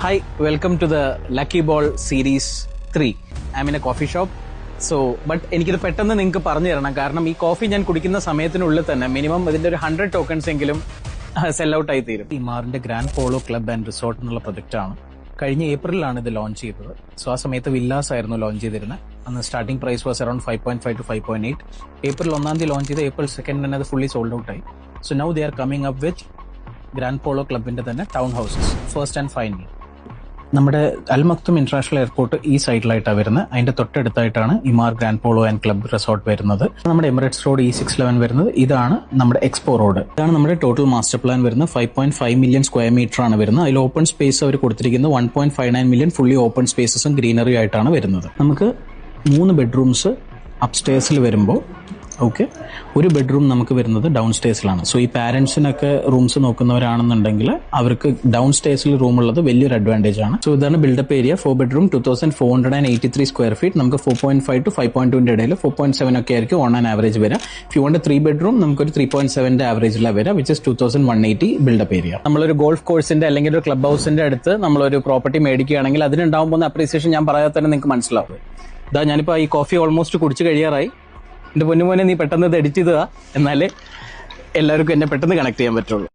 Hi, welcome to the Lucky Ball Series 3. I'm in a coffee shop. But എനിക്കിത് പെട്ടെന്ന് നിങ്ങൾക്ക് പറഞ്ഞു തരണം, കാരണം ഈ കോഫി ഞാൻ കുടിക്കുന്ന സമയത്തിനുള്ളിൽ തന്നെ മിനിമം ഇതിന്റെ ഒരു 100 ടോക്കൺസ് എങ്കിലും സെൽ ഔട്ട് ആയി തീരും. ഇമാറിന്റെ grand polo club and resort എന്നുള്ള പ്രൊജക്റ്റാണ്. കഴിഞ്ഞ ഏപ്രിലാണ് ഇത് ലോഞ്ച് ചെയ്തത്. സോ ആ സമയത്ത് വില്ലാസ് ആയിരുന്നു ലോഞ്ച് ചെയ്തിരുന്നത്. അന്ന് starting price was around 5.5 to 5.8. April 1 launch ചെയ്ത് ഏപ്രിൽ 2 തന്നെ അത് ഫുള്ളി സോൾഡ് ഔട്ട് ആയി. So now they are coming up with grand polo ക്ലബിന്റെ തന്നെ town houses first and final. നമ്മുടെ അൽ മക്തും ഇന്റർനാഷണൽ എയർപോർട്ട് ഈ സൈഡിലായിട്ടാണ് വരുന്നത്. അതിന്റെ തൊട്ടടുത്തായിട്ടാണ് Emaar grand polo and club resort വരുന്നത്. നമ്മുടെ എമിറേറ്റ്സ് റോഡ് E611 വരുന്നത്. ഇതാണ് നമ്മുടെ എക്സ്പോ റോഡ്. ഇതാണ് നമ്മുടെ ടോട്ടൽ മാസ്റ്റർ പ്ലാൻ വരുന്നത്. 5.5 മില്യൺ സ്ക്വയർ മീറ്റർ ആണ് വരുന്നത്. അതിൽ ഓപ്പൺ സ്പേസ് അവർ കൊടുത്തിരിക്കുന്നത് 1.59 മില്യൺ ഫുള്ളി ഓപ്പൺ സ്പേസസും ഗ്രീനറി ആയിട്ടാണ് വരുന്നത്. നമുക്ക് 3 ബെഡ്റൂംസ് അപ്സ്റ്റേഴ്സിൽ വരുമ്പോൾ ഒരു ബെഡ്റൂം നമുക്ക് വരുന്നത് ഡൗൺ സ്റ്റേഴ്സിലാണ്. സോ ഈ പാരന്റ്സിനൊക്കെ റൂംസ് നോക്കുന്നവരാണെന്നുണ്ടെങ്കിൽ അവർക്ക് ഡൗൺ സ്റ്റേഴ്സിൽ റൂം ഉള്ളത് വലിയൊരു അഡ്വാൻറ്റേജ് ആണ്. സോ ഇതാണ് build-up area. 4 bedroom 2483 square feet. നമുക്ക് 4.5 to 5.2 ഇടയിൽ 4.7 ഒക്കെ ആയിരിക്കും ഓൺ ആൻ ആവറേജ് വരിക. ഇഫ് യു വാണ്ട് 3 ബെഡ്റൂം നമുക്കൊരു 3.7 ആവറേജിലാണ് വരിക, വിച്ച് ഇസ് 2180 ബിൽഡപ്പ് ഏരിയ. നമ്മളൊരു ഗോൾഫ് കോഴ്സിന്റെ അല്ലെങ്കിൽ ഒരു ക്ലബ് ഹൗസിന്റെ അടുത്ത് നമ്മളൊരു പ്രോപ്പർട്ടി മേടിക്കുകയാണെങ്കിൽ അതിനുണ്ടാകുമ്പോൾ പോകുന്ന അപ്രീസിയേഷൻ ഞാൻ പറയാതെ തന്നെ നിങ്ങൾക്ക് മനസ്സിലാവും. ഇതാ ഞാനിപ്പോൾ ഈ കോഫി ഓൾമോസ്റ്റ് കുടിച്ച് കഴിയാറായി. എന്റെ പൊന്നുമോനെ നീ പെട്ടെന്ന് ഇത് എഡിറ്റ് ചെയ്തതാ, എന്നാലേ എല്ലാവർക്കും എന്നെ പെട്ടെന്ന് കണക്ട് ചെയ്യാൻ പറ്റുള്ളൂ.